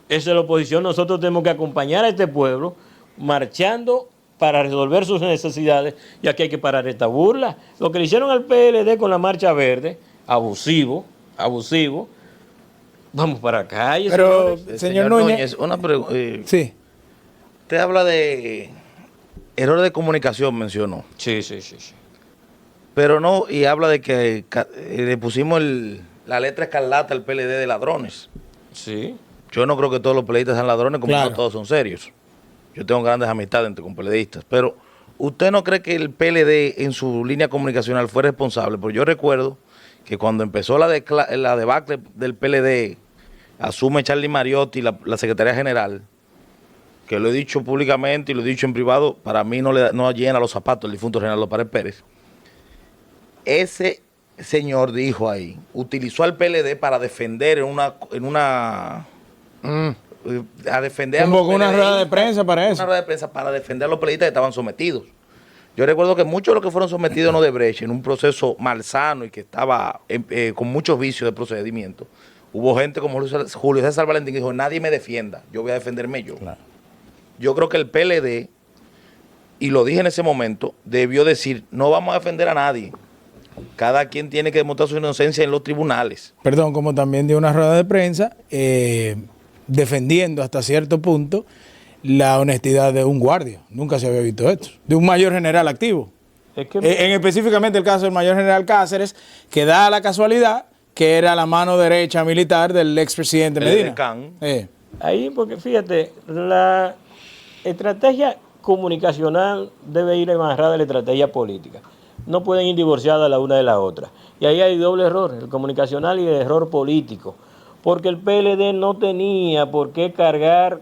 Esa es la oposición. Nosotros tenemos que acompañar a este pueblo marchando para resolver sus necesidades, y aquí hay que parar esta burla. Lo que le hicieron al PLD con la Marcha Verde, abusivo. Vamos para la calle. Pero, Señores. señor Núñez, una pregunta. sí. Usted habla de errores de comunicación, mencionó. Sí. Pero no, y habla de que le pusimos la letra escarlata al PLD de ladrones. Sí. Yo no creo que todos los PLDistas sean ladrones, como Claro. no todos son serios. Yo tengo grandes amistades con PLDistas, pero ¿usted no cree que el PLD en su línea comunicacional fue responsable? Porque yo recuerdo que cuando empezó la debacle del PLD, asume Charlie Mariotti la Secretaría General, que lo he dicho públicamente y lo he dicho en privado, para mí no llena los zapatos el difunto Reinaldo Pared Pérez. Ese señor dijo ahí, utilizó al PLD para defender a defender a los Convocó una rueda de PLDistas, prensa para eso. Una rueda de prensa para defender a los PLDistas que estaban sometidos. Yo recuerdo que muchos de los que fueron sometidos en Odebrecht, en un proceso malsano y que estaba con muchos vicios de procedimiento, hubo gente como Julio César Valentín que dijo, nadie me defienda, yo voy a defenderme yo. Claro. Yo creo que el PLD, y lo dije en ese momento, debió decir, no vamos a defender a nadie. Cada quien tiene que demostrar su inocencia en los tribunales. Perdón, como también dio una rueda de prensa, defendiendo hasta cierto punto la honestidad de un guardia. Nunca se había visto esto. De un mayor general activo. Es que En específicamente el caso del mayor general Cáceres, que da la casualidad que era la mano derecha militar del expresidente Medina. ahí, porque fíjate, la estrategia comunicacional debe ir amarrada a la estrategia política. No pueden ir divorciadas la una de la otra. Y ahí hay doble error, el comunicacional y el error político. Porque el PLD no tenía por qué cargar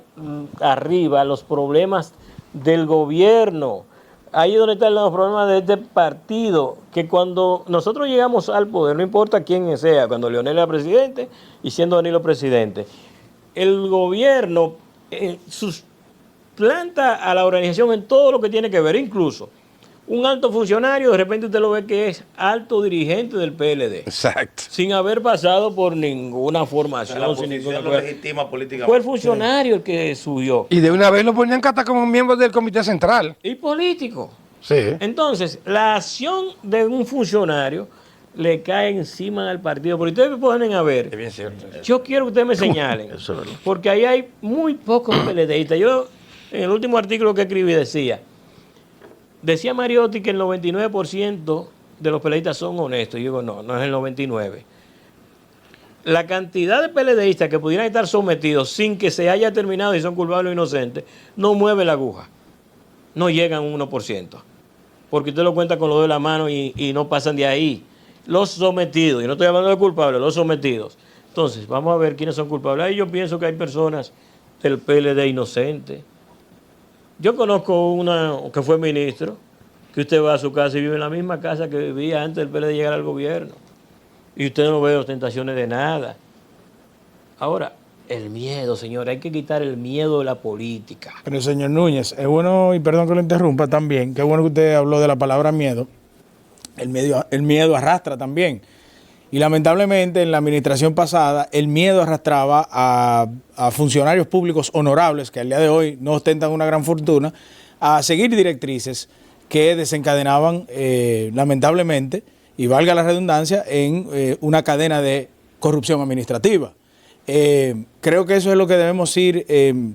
arriba los problemas del gobierno. Ahí es donde están los problemas de este partido, que cuando nosotros llegamos al poder, no importa quién sea, cuando Leonel era presidente y siendo Danilo presidente, el gobierno suplanta a la organización en todo lo que tiene que ver, incluso un alto funcionario, de repente usted lo ve que es alto dirigente del PLD. Exacto. Sin haber pasado por ninguna formación. La sin oposición ninguna lo legitima políticamente. Fue el funcionario el que subió. Y de una vez lo ponían hasta como miembro del Comité Central. Y político. Sí. Entonces, la acción de un funcionario le cae encima al partido. Porque ustedes me ponen a ver. Es bien cierto. Yo quiero que ustedes me señalen. Porque ahí hay muy pocos PLDistas. Yo, en el último artículo que escribí, decía Mariotti que el 99% de los PLDistas son honestos. Y yo digo, no es el 99%. La cantidad de PLDistas que pudieran estar sometidos sin que se haya terminado si son culpables o inocentes, no mueve la aguja. No llegan a un 1%. Porque usted lo cuenta con los dedos de la mano y no pasan de ahí. Los sometidos, y no estoy hablando de culpables, los sometidos. Entonces, vamos a ver quiénes son culpables. Ahí yo pienso que hay personas del PLD inocentes. Yo conozco una que fue ministro, que usted va a su casa y vive en la misma casa que vivía antes del PLD llegar al gobierno. Y usted no ve ostentaciones de nada. Ahora, el miedo, señor, hay que quitar el miedo de la política. Pero señor Núñez, es bueno, y perdón que lo interrumpa también, qué bueno que usted habló de la palabra miedo. El miedo arrastra también. Y lamentablemente en la administración pasada el miedo arrastraba a funcionarios públicos honorables, que al día de hoy no ostentan una gran fortuna, a seguir directrices que desencadenaban lamentablemente, y valga la redundancia, en una cadena de corrupción administrativa. Creo que eso es lo que debemos ir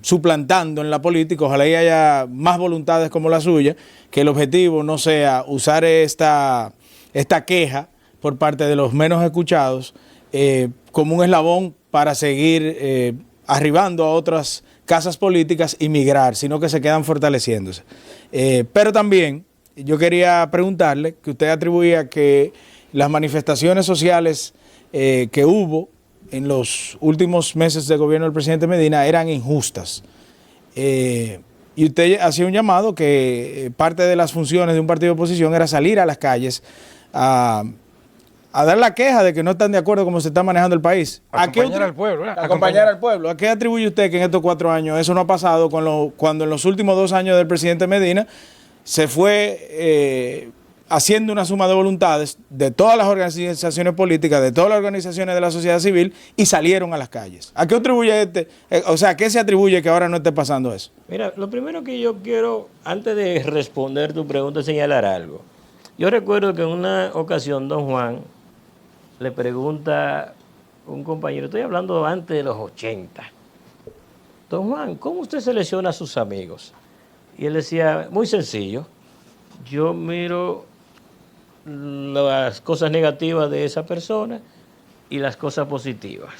suplantando en la política. Ojalá y haya más voluntades como la suya, que el objetivo no sea usar esta queja por parte de los menos escuchados como un eslabón para seguir arribando a otras casas políticas y migrar, sino que se quedan fortaleciéndose. Pero también yo quería preguntarle, que usted atribuía que las manifestaciones sociales que hubo en los últimos meses de gobierno del presidente Medina eran injustas. Y usted hacía un llamado que parte de las funciones de un partido de oposición era salir a las calles a dar la queja de que no están de acuerdo con cómo se está manejando el país. Acompañar al pueblo. Acompañar al pueblo. ¿A qué atribuye usted que en estos 4 años eso no ha pasado cuando en los últimos 2 años del presidente Medina se fue haciendo una suma de voluntades de todas las organizaciones políticas, de todas las organizaciones de la sociedad civil, y salieron a las calles? ¿A qué atribuye ¿a qué se atribuye que ahora no esté pasando eso? Mira, lo primero que yo quiero, antes de responder tu pregunta, es señalar algo. Yo recuerdo que en una ocasión don Juan le pregunta a un compañero, estoy hablando antes de los 80, don Juan, ¿cómo usted selecciona a sus amigos? Y él decía, muy sencillo, yo miro las cosas negativas de esa persona y las cosas positivas.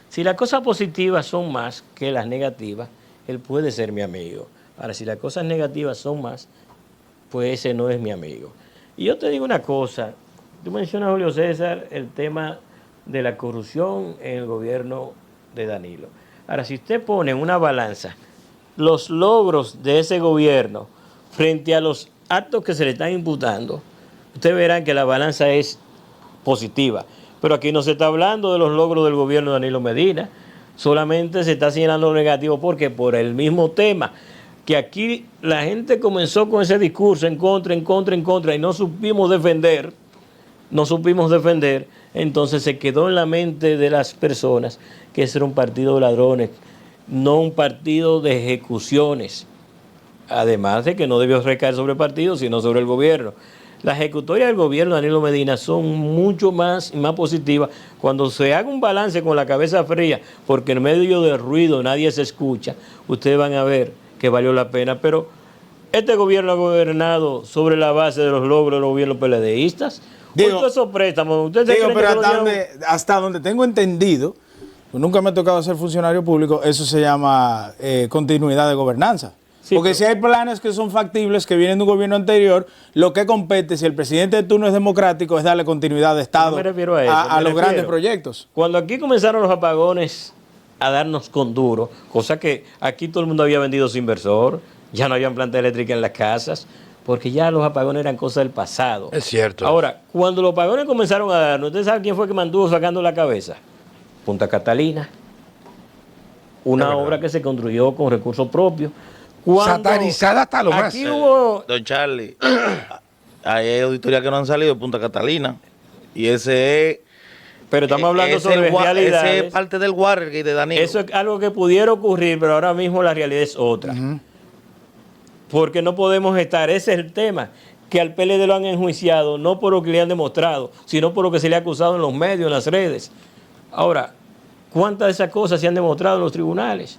Si las cosas positivas son más que las negativas, él puede ser mi amigo. Ahora, si las cosas negativas son más, pues ese no es mi amigo. Y yo te digo una cosa, tú mencionas, Julio César, el tema de la corrupción en el gobierno de Danilo. Ahora, si usted pone en una balanza los logros de ese gobierno frente a los actos que se le están imputando, ustedes verán que la balanza es positiva. Pero aquí no se está hablando de los logros del gobierno de Danilo Medina, solamente se está señalando lo negativo, porque por el mismo tema, que aquí la gente comenzó con ese discurso en contra, y no supimos defender, entonces se quedó en la mente de las personas que ese era un partido de ladrones, no un partido de ejecuciones. Además de que no debió recaer sobre el partido, sino sobre el gobierno. Las ejecutorias del gobierno de Danilo Medina son mucho más positivas cuando se haga un balance con la cabeza fría, porque en medio del ruido nadie se escucha. Ustedes van a ver que valió la pena. Pero este gobierno ha gobernado sobre la base de los logros de los gobiernos PLDistas. Digo, esos préstamos, pero hasta donde tengo entendido, nunca me ha tocado ser funcionario público, eso se llama continuidad de gobernanza. Sí, porque si hay planes que son factibles, que vienen de un gobierno anterior, lo que compete, si el presidente de turno es democrático, es darle continuidad de Estado a los grandes proyectos. Cuando aquí comenzaron los apagones a darnos con duro, cosa que aquí todo el mundo había vendido su inversor, ya no había planta eléctrica en las casas, porque ya los apagones eran cosas del pasado. Es cierto. Ahora, cuando los apagones comenzaron a darnos, ¿usted sabe quién fue que mantuvo sacando la cabeza? Punta Catalina, una obra que se construyó con recursos propios. Satanizada hasta lo más. Hubo... Don Charlie, hay auditorías que no han salido de Punta Catalina. Y ese es... Pero estamos hablando sobre realidades. Ese es parte del Watergate de Danilo. Eso es algo que pudiera ocurrir, pero ahora mismo la realidad es otra. Porque no podemos estar, ese es el tema, que al PLD lo han enjuiciado, no por lo que le han demostrado, sino por lo que se le ha acusado en los medios, en las redes. Ahora, ¿cuántas de esas cosas se han demostrado en los tribunales?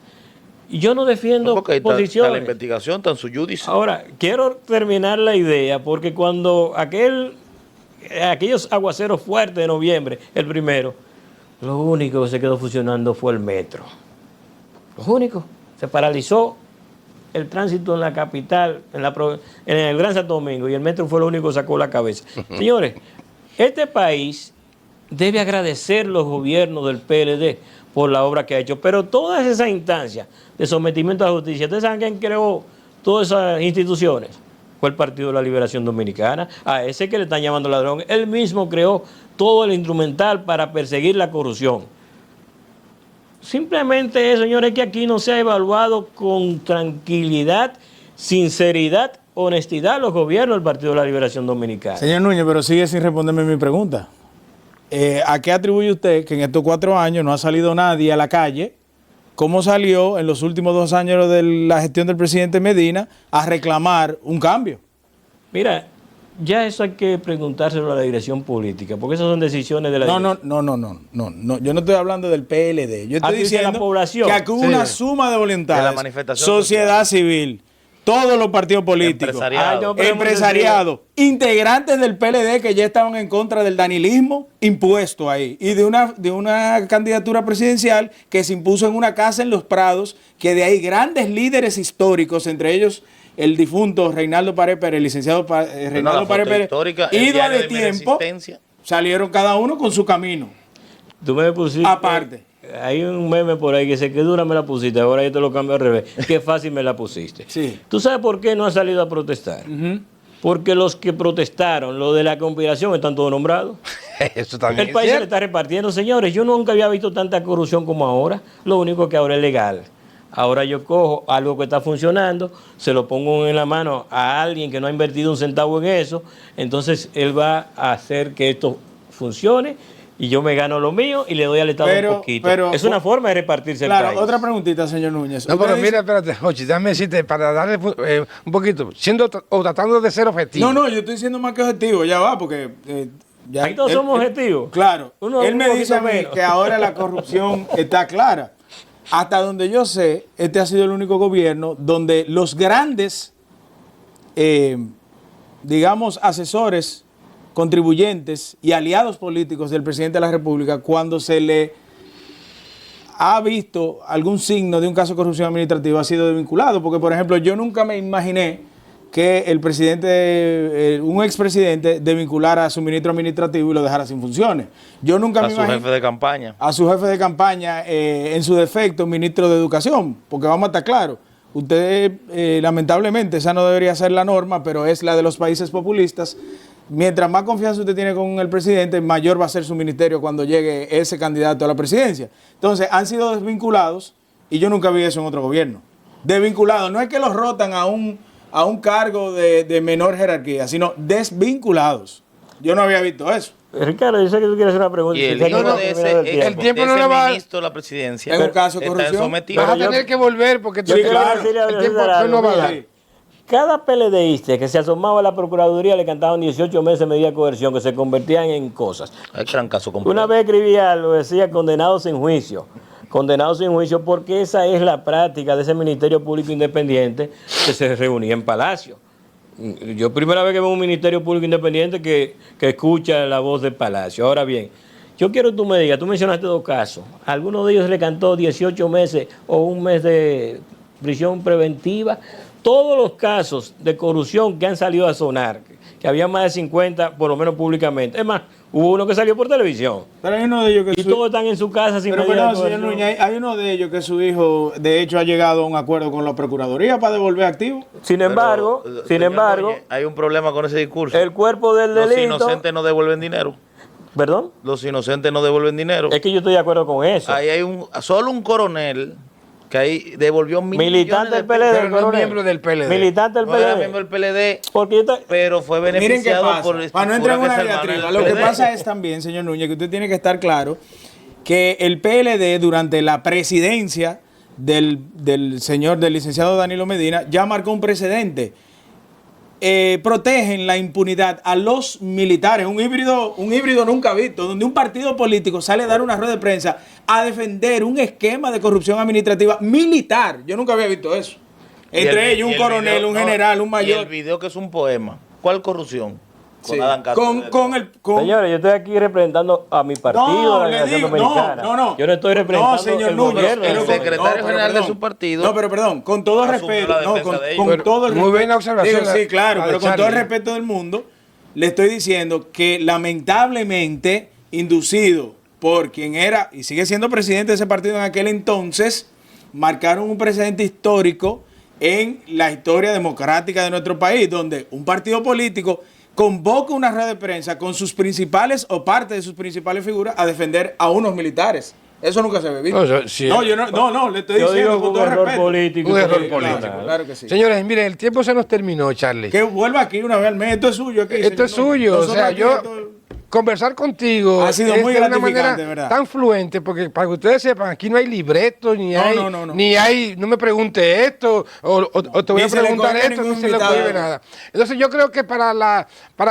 Y yo no defiendo posiciones. La investigación está en su judice. Ahora, quiero terminar la idea, porque cuando aquellos aguaceros fuertes de noviembre, el primero, lo único que se quedó funcionando fue el metro. Lo único. Se paralizó el tránsito en la capital, en el Gran Santo Domingo, y el metro fue lo único que sacó la cabeza. Señores, este país debe agradecer los gobiernos del PLD por la obra que ha hecho, pero todas esas instancias de sometimiento a la justicia, ¿ustedes saben quién creó todas esas instituciones? Fue el Partido de la Liberación Dominicana, a ese que le están llamando ladrón. Él mismo creó todo el instrumental para perseguir la corrupción. Simplemente, señores, que aquí no se ha evaluado con tranquilidad, sinceridad, honestidad los gobiernos del Partido de la Liberación Dominicana. Señor Núñez, pero sigue sin responderme mi pregunta. ¿a qué atribuye usted que en estos 4 años no ha salido nadie a la calle, como salió en los últimos 2 años de la gestión del presidente Medina, a reclamar un cambio? Mira, ya eso hay que preguntárselo a la dirección política, porque esas son decisiones de la dirección. No, yo no estoy hablando del PLD. Yo estoy diciendo la población. que aquí hubo una suma de voluntades. De la manifestación sociedad civil, todos los partidos políticos, empresariado, integrantes del PLD que ya estaban en contra del danilismo impuesto ahí, y de una candidatura presidencial que se impuso en una casa en Los Prados, que de ahí grandes líderes históricos, entre ellos el difunto Reinaldo Pared Pérez, el licenciado Reinaldo Pared Pérez, ídolo de tiempo, salieron cada uno con su camino. Tú me pusiste, aparte. Hay un meme por ahí que dice que dura me la pusiste, ahora yo te lo cambio al revés. Qué fácil me la pusiste. Sí. ¿Tú sabes por qué no han salido a protestar? Porque los que protestaron, lo de la conspiración, están todos nombrados. Eso también el país se le está repartiendo, señores. Yo nunca había visto tanta corrupción como ahora. Lo único que ahora es legal. Ahora yo cojo algo que está funcionando, se lo pongo en la mano a alguien que no ha invertido un centavo en eso, entonces él va a hacer que esto funcione y yo me gano lo mío y le doy al Estado un poquito. Es una forma de repartirse el país. Otra preguntita, señor Núñez. No, pero mira, espérate, Jochi, déjame decirte, para darle un poquito, tratando de ser objetivo. No, yo estoy siendo más que objetivo, ya va, porque... ahí todos somos objetivos. Claro. Él me dice a mí que ahora la corrupción está clara. Hasta donde yo sé, este ha sido el único gobierno donde los grandes, digamos, asesores, contribuyentes y aliados políticos del presidente de la República, cuando se le ha visto algún signo de un caso de corrupción administrativa, ha sido desvinculado. Porque, por ejemplo, yo nunca me imaginé que el presidente, un expresidente, desvinculara a su ministro administrativo y lo dejara sin funciones. Yo nunca me imaginé. A su jefe de campaña. A su jefe de campaña, en su defecto, ministro de Educación. Porque vamos a estar claros, usted, lamentablemente, esa no debería ser la norma, pero es la de los países populistas. Mientras más confianza usted tiene con el presidente, mayor va a ser su ministerio cuando llegue ese candidato a la presidencia. Entonces, han sido desvinculados y yo nunca vi eso en otro gobierno. Desvinculados, no es que los rotan a un cargo de menor jerarquía, sino desvinculados. Yo no había visto eso. Ricardo, yo sé que tú quieres hacer una pregunta. Y el hijo de ese tiempo no le va a ministro de la presidencia. En un caso de corrupción. Vas a tener que volver porque sí, claro, el tiempo no va a dar. Cada PLDista que se asomaba a la Procuraduría le cantaban 18 meses de medida de coerción que se convertían en cosas. Hay gran caso completo. Una vez escribía algo, decía condenados sin juicio. Condenados sin juicio porque esa es la práctica de ese Ministerio Público Independiente que se reunía en Palacio. Yo primera vez que veo un Ministerio Público Independiente que escucha la voz del Palacio. Ahora bien, yo quiero que tú me digas, tú mencionaste 2 casos. ¿Alguno de ellos le cantó 18 meses o un mes de prisión preventiva? Todos los casos de corrupción que han salido a sonar, que había más de 50, por lo menos públicamente. Es más, hubo uno que salió por televisión. Pero hay uno de ellos que todos están en su casa sin medida de coerción. Señor Núñez, hay uno de ellos que su hijo, de hecho, ha llegado a un acuerdo con la Procuraduría para devolver activos. Sin embargo, Núñez, hay un problema con ese discurso. El cuerpo del delito... Los inocentes no devuelven dinero. ¿Perdón? Los inocentes no devuelven dinero. Es que yo estoy de acuerdo con eso. Ahí hay solo un coronel que ahí devolvió militante del PLD, pero no miembro del PLD. Militante del PLD. No era miembro del PLD, pero fue beneficiado por... Para no entrar en una diatriba, lo que pasa es también, señor Núñez, que usted tiene que estar claro que el PLD durante la presidencia del licenciado Danilo Medina ya marcó un precedente. Protegen la impunidad a los militares, un híbrido nunca visto, donde un partido político sale a dar una rueda de prensa a defender un esquema de corrupción administrativa militar. Yo nunca había visto eso. Entre ellos un coronel, un general, un mayor. Y el video que es un poema. ¿Cuál corrupción? Sí. Con Señores, yo estoy aquí representando a mi partido, a la Nación Dominicana. No. Yo no estoy representando señor el Núñez, gobierno. El secretario general de su partido. No, pero perdón, con todo el respeto. Con todo el muy buena observación. Sí, claro, pero con todo el respeto del mundo, le estoy diciendo que lamentablemente, inducido por quien era y sigue siendo presidente de ese partido en aquel entonces, marcaron un precedente histórico en la historia democrática de nuestro país, donde un partido político convoca una red de prensa con sus principales o parte de sus principales figuras a defender a unos militares. Eso nunca se ve visto. No, le estoy diciendo con todo error respeto. político. Un error político. Claro que sí. Señores, miren, el tiempo se nos terminó, Charlie. Que vuelva aquí una vez al mes. Esto es suyo aquí. Esto es suyo. O sea, yo conversar contigo ha sido muy de una gratificante, manera ¿verdad? tan fluente, porque para que ustedes sepan, aquí no hay libreto, ni hay, no me pregunte esto, o te voy a preguntar esto, ni se le ocurre nada. Entonces yo creo que para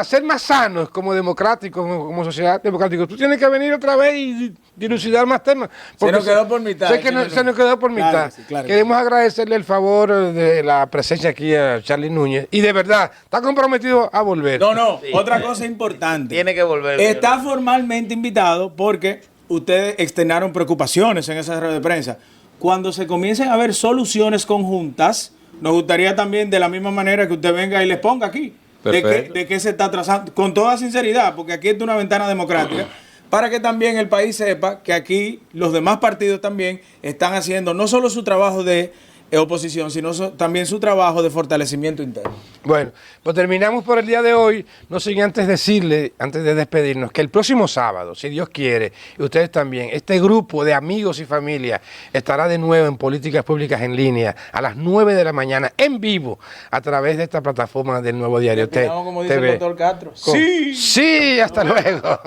ser más sanos como democráticos, como sociedad democrática, tú tienes que venir otra vez y dilucidar más temas. Se nos quedó por mitad. Sé que se nos quedó por mitad. Sí, claro. Queremos agradecerle el favor de la presencia aquí a Charlie Núñez, y de verdad, está comprometido a volver. No, otra cosa importante. Tiene que volver. Está formalmente invitado porque ustedes externaron preocupaciones en esa rueda de prensa. Cuando se comiencen a ver soluciones conjuntas, nos gustaría también de la misma manera que usted venga y les ponga aquí de qué se está trazando, con toda sinceridad, porque aquí es una ventana democrática, para que también el país sepa que aquí los demás partidos también están haciendo no solo su trabajo de oposición, sino también su trabajo de fortalecimiento interno. Bueno, pues terminamos por el día de hoy, no sin antes decirle, antes de despedirnos, que el próximo sábado, si Dios quiere, y ustedes también, este grupo de amigos y familia estará de nuevo en Políticas Públicas en Línea a las 9 de la mañana, en vivo, a través de esta plataforma del Nuevo Diario TV. Como dice el doctor Castro. Sí, hasta luego.